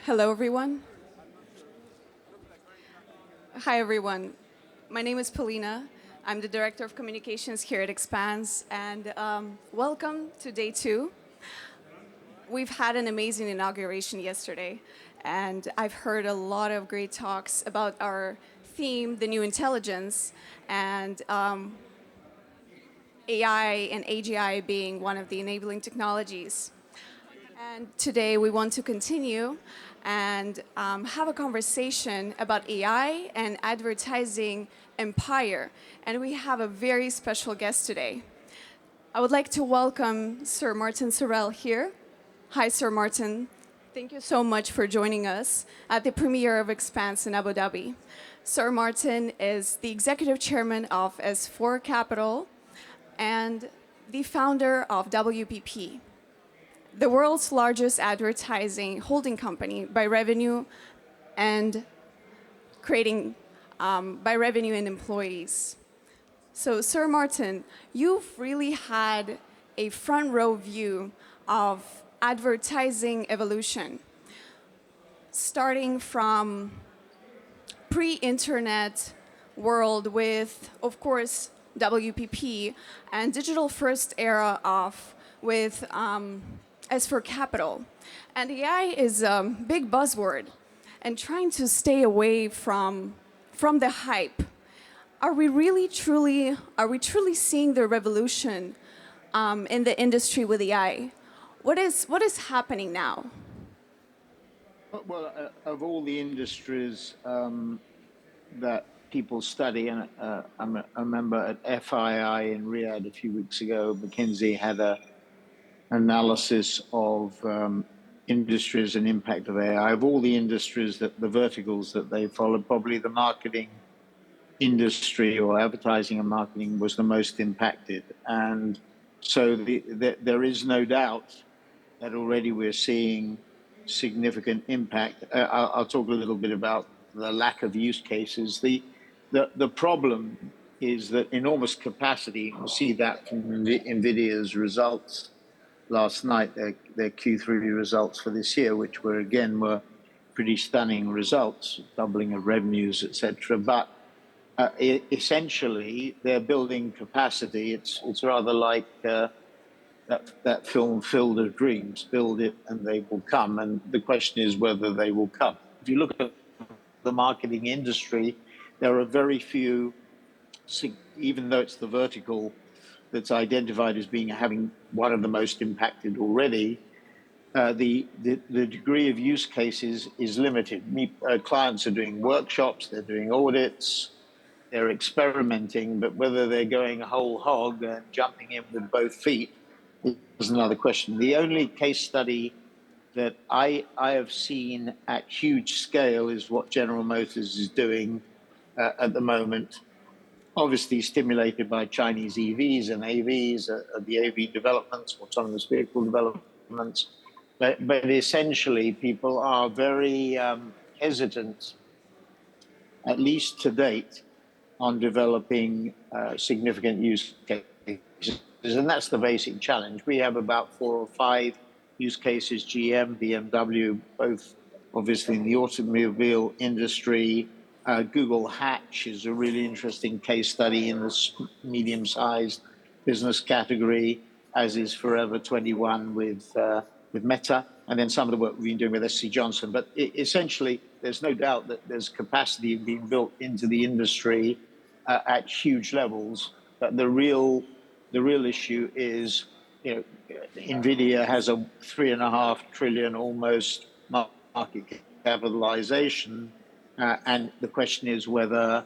Hello, everyone. Hi, everyone. My name is Polina. I'm the Director of Communications here at XPANSE, and welcome to day 2. We've had an amazing inauguration yesterday, and I've heard a lot of great talks about our theme, the new intelligence, and AI and AGI being one of the enabling technologies. And today we want to continue and have a conversation about AI and advertising empire. And we have a very special guest today. I would like to welcome Sir Martin Sorrell here. Hi, Sir Martin. Thank you so much for joining us at the premiere of XPANSE in Abu Dhabi. Sir Martin is the Executive Chairman of S4 Capital and the founder of WPP, the world's largest advertising holding company by revenue and by revenue and employees. So, Sir Martin, you've really had a front row view of advertising evolution, starting from pre-internet world with, of course, WPP and digital first era with S4 Capital. And AI is a big buzzword, and trying to stay away from the hype. Are we truly seeing the revolution in the industry with AI? What is happening now? Well, of all the industries that people study, and I remember at FII in Riyadh a few weeks ago, McKinsey had an analysis of industries and impact of AI. Of all the industries, the verticals that they followed, probably the marketing industry or advertising and marketing was the most impacted. And so there is no doubt that already we're seeing significant impact. I'll talk a little bit about the lack of use cases. The problem is that enormous capacity. We'll see that from NVIDIA's results last night, their Q3 results for this year, which were pretty stunning results, doubling of revenues, etc. But essentially, they're building capacity. It's rather like that film Field of Dreams, build it and they will come. And the question is whether they will come. If you look at the marketing industry, there are very few, even though it's the vertical that's identified as having one of the most impacted already, the degree of use cases is limited. Clients are doing workshops, they're doing audits, they're experimenting, but whether they're going whole hog and jumping in with both feet is another question. The only case study that I have seen at huge scale is what General Motors is doing at the moment, obviously stimulated by Chinese EVs and AVs, the AV developments, autonomous vehicle developments. But essentially, people are very hesitant, at least to date, on developing significant use cases. And that's the basic challenge. We have about 4 or 5 use cases, GM, BMW, both obviously in the automobile industry. Google Hatch is a really interesting case study in this medium-sized business category, as is Forever 21 with Meta, and then some of the work we've been doing with SC Johnson. But essentially, there's no doubt that there's capacity being built into the industry at huge levels. But the real issue is, NVIDIA has a $3.5 trillion almost market capitalization. And the question is whether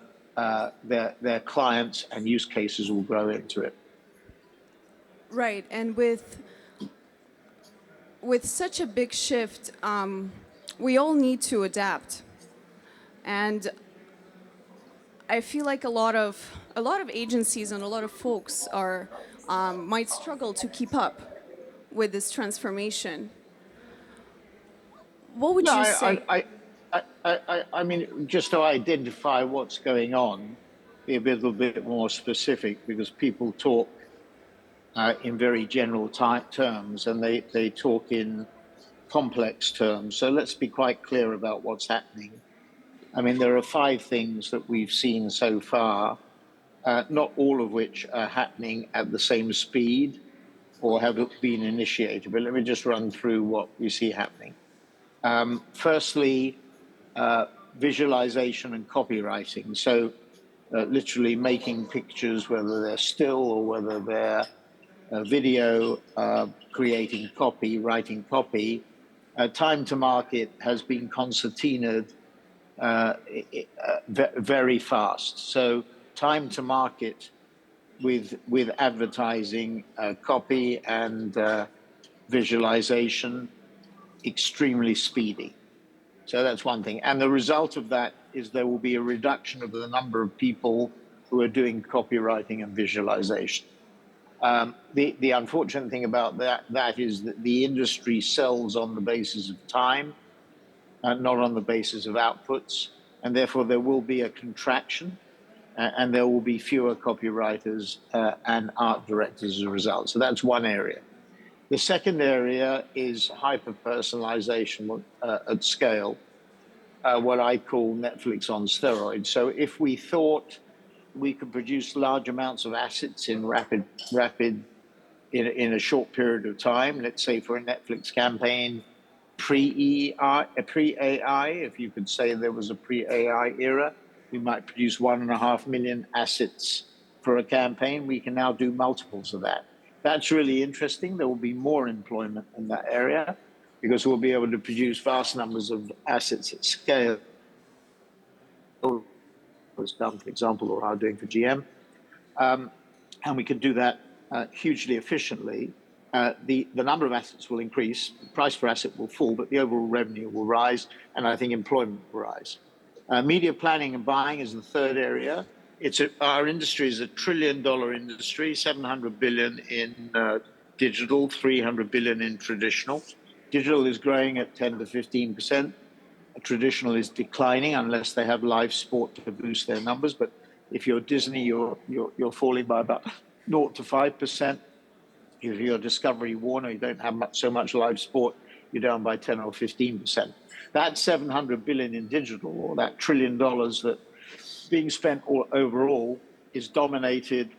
their clients and use cases will grow into it. Right, and with such a big shift, we all need to adapt. And I feel like a lot of agencies and a lot of folks might struggle to keep up with this transformation. What would you say? I mean, just to identify what's going on, be a little bit more specific, because people talk in very general terms, and they talk in complex term. So let's be quite clear about what's happening. I mean, there are 5 things that we've seen so far, not all of which are happening at the same speed or have been initiated. But let me just run through what we see happening. Firstly, visualization and copywriting. So literally making pictures, whether they're still or whether they're video, creating copy, writing copy. Time to market has been concertinaed very fast. So time to market with advertising, copy and visualization, extremely speedy. So that's one thing. And the result of that is there will be a reduction of the number of people who are doing copywriting and visualization. The unfortunate thing about that is that the industry sells on the basis of time, not on the basis of outputs, and therefore there will be a contraction, and there will be fewer copywriters and art directors as a result. So that's one area. The second area is hyper-personalization at scale, what I call Netflix on steroids. So if we thought we could produce large amounts of assets in in a short period of time, let's say for a Netflix campaign, pre-AI, if you could say there was a pre-AI era, we might produce 1.5 million assets for a campaign. We can now do multiples of that. That's really interesting. There will be more employment in that area because we'll be able to produce vast numbers of assets at scale. Was done, for example, or are doing for GM. And we can do that hugely efficiently. The number of assets will increase, the price per asset will fall, but the overall revenue will rise, and I think employment will rise. Media planning and buying is the third area. Our industry is $1 trillion industry, 700 billion in digital, 300 billion in traditional. Digital is growing at 10 to 15%. Traditional is declining unless they have live sport to boost their numbers. But if you're Disney, you're falling by about 0 to 5%. If you're Discovery Warner, you don't have so much live sport, you're down by 10 or 15%. That 700 billion in digital, or that $1 trillion that's being spent overall, is dominated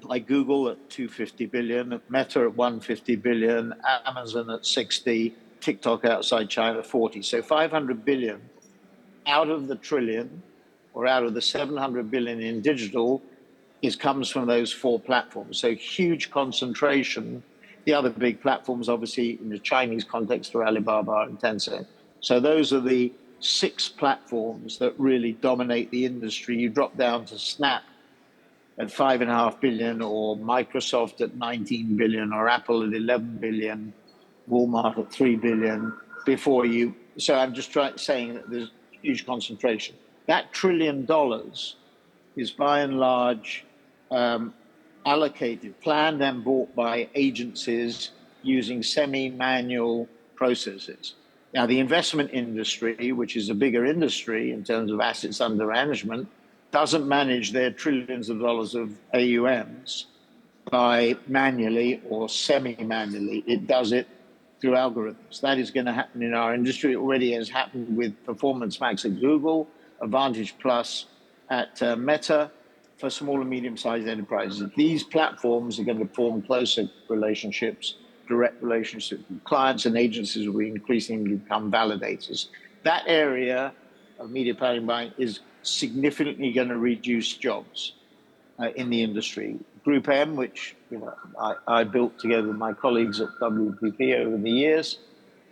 by Google at 250 billion, Meta at 150 billion, Amazon at 60, TikTok outside China 40. So 500 billion out of the trillion, or out of the 700 billion in digital, comes from those 4 platforms. So huge concentration. The other big platforms, obviously, in the Chinese context, are Alibaba and Tencent. So those are the 6 platforms that really dominate the industry. You drop down to Snap at 5.5 billion, or Microsoft at 19 billion, or Apple at 11 billion, Walmart at 3 billion before you. So I'm just saying that there's huge concentration. That $1 trillion is by and large allocated, planned and bought by agencies using semi-manual processes. Now, the investment industry, which is a bigger industry in terms of assets under management, doesn't manage their trillions of dollars of AUMs by manually or semi-manually. It does it through algorithms. That is going to happen in our industry. It already has happened with Performance Max at Google, Advantage Plus at Meta, for small and medium-sized enterprises. These platforms are going to form closer relationships, direct relationships with clients, and agencies will increasingly become validators. That area of media planning buying is significantly going to reduce jobs in the industry. Group M, which I built together with my colleagues at WPP over the years,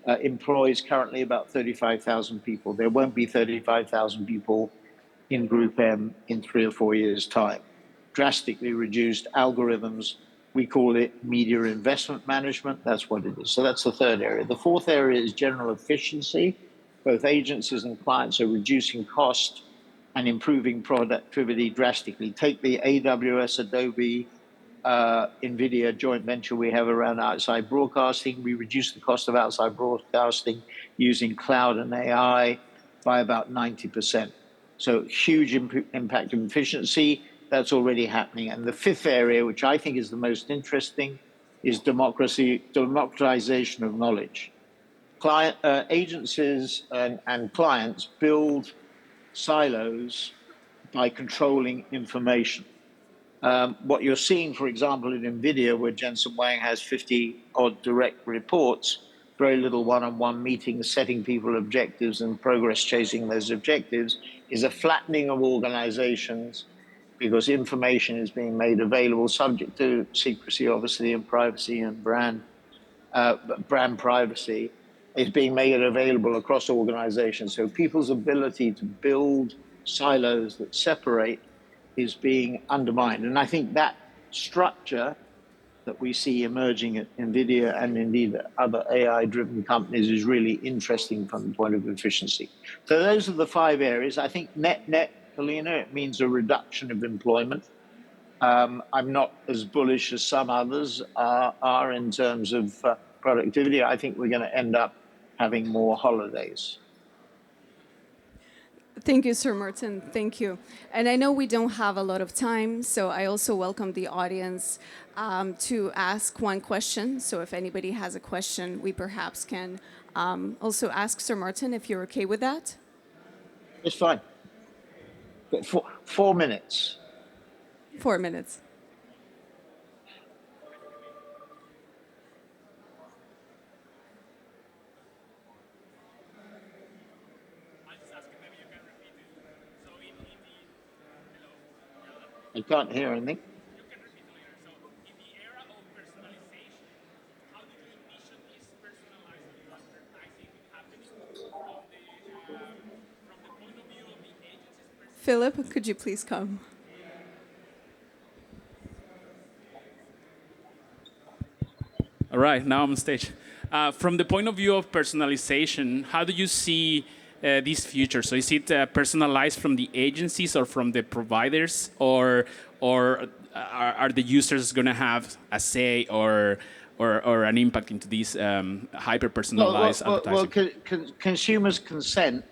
employs currently about 35,000 people. There won't be 35,000 people in Group M in 3 or 4 years' time. Drastically reduced algorithms. We call it media investment management. That's what it is. So that's the third area. The fourth area is general efficiency. Both agencies and clients are reducing cost and improving productivity drastically. Take the AWS, Adobe, NVIDIA joint venture we have around outside broadcasting. We reduce the cost of outside broadcasting using cloud and AI by about 90%. So huge impact on efficiency. That's already happening. And the fifth area, which I think is the most interesting, is democratization of knowledge. agencies and clients build silos by controlling information. What you're seeing, for example, in NVIDIA, where Jensen Huang has 50 odd direct reports, very little one-on-one meetings, setting people objectives and progress chasing those objectives, is a flattening of organizations because information is being made available, subject to secrecy, obviously, and privacy and brand privacy, is being made available across organizations. So people's ability to build silos that separate is being undermined. And I think that structure that we see emerging at NVIDIA and indeed other AI-driven companies is really interesting from the point of efficiency. So those are the 5 areas. I think net, Polina, it means a reduction of employment. I'm not as bullish as some others are in terms of productivity. I think we're going to end up having more holidays. Thank you, Sir Martin. Thank you. And I know we don't have a lot of time, so I also welcome the audience to ask one question. So if anybody has a question, we perhaps can also ask Sir Martin if you're okay with that. It's fine. 4 minutes. 4 minutes. I can't hear anything. You can repeat later. So, in the era of personalization, how do you envision this personalized advertising happening from the point of view of the agencies? Philip, could you please come? All right, now I'm on stage. From the point of view of personalization, how do you see this future? So is it personalized from the agencies or from the providers, or are the users going to have a say or an impact into this hyper-personalized advertising? Well, consumers consent.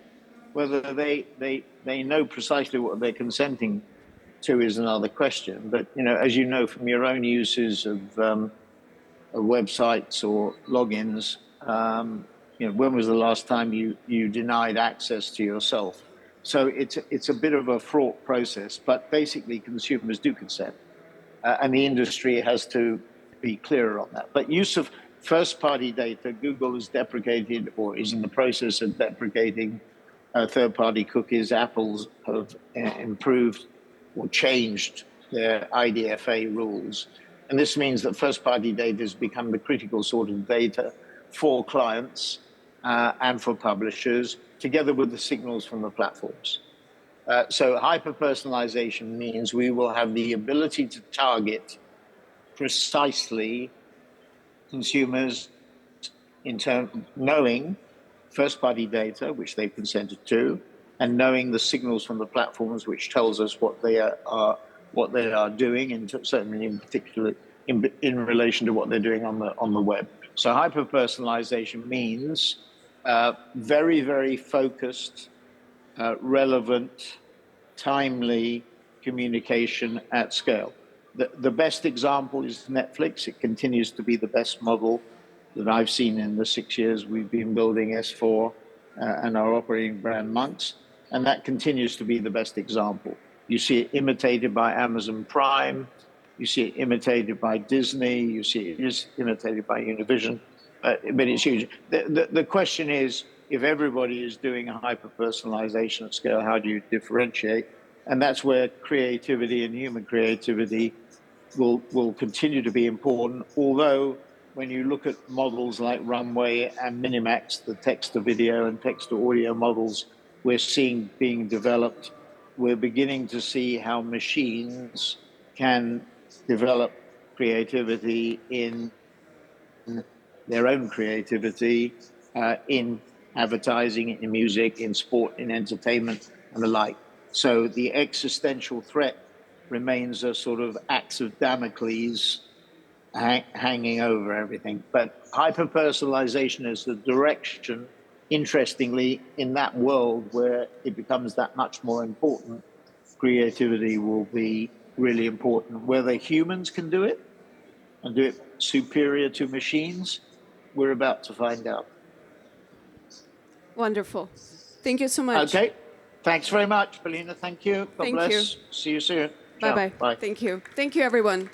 Whether they know precisely what they're consenting to is another question. But as you know from your own uses of websites or logins, when was the last time you denied access to yourself? So it's a bit of a fraught process, but basically consumers do consent, and the industry has to be clearer on that. But use of first-party data, Google has deprecated or is in the process of deprecating third-party cookies. Apple's have improved or changed their IDFA rules. And this means that first-party data has become the critical sort of data for clients and for publishers, together with the signals from the platforms. So hyper-personalization means we will have the ability to target precisely consumers in terms knowing first-party data, which they've consented to, and knowing the signals from the platforms, which tells us what they are doing, and certainly in particular in relation to what they're doing on the web. So hyper-personalization means very, very focused, relevant, timely communication at scale. The best example is Netflix. It continues to be the best model that I've seen in the 6 years we've been building S4 and our operating brand Monks, and that continues to be the best example. You see it imitated by Amazon Prime, you see it imitated by Disney, you see it imitated by Univision, but it's huge. The question is, if everybody is doing a hyper-personalization at scale, how do you differentiate? And that's where creativity and human creativity will continue to be important, although when you look at models like Runway and Minimax, the text-to-video and text-to-audio models we're seeing being developed, we're beginning to see how machines can develop creativity in their own creativity in advertising, in music, in sport, in entertainment, and the like. So the existential threat remains a sort of axe of Damocles hanging over everything. But hyper-personalization is the direction, interestingly, in that world where it becomes that much more important, creativity will be really important. Whether humans can do it and do it superior to machines, we're about to find out. Wonderful. Thank you so much. Okay. Thanks very much, Polina. Thank you. God Thank bless. you. See you soon. Ciao. Bye-bye. Bye. Thank you. Thank you, everyone.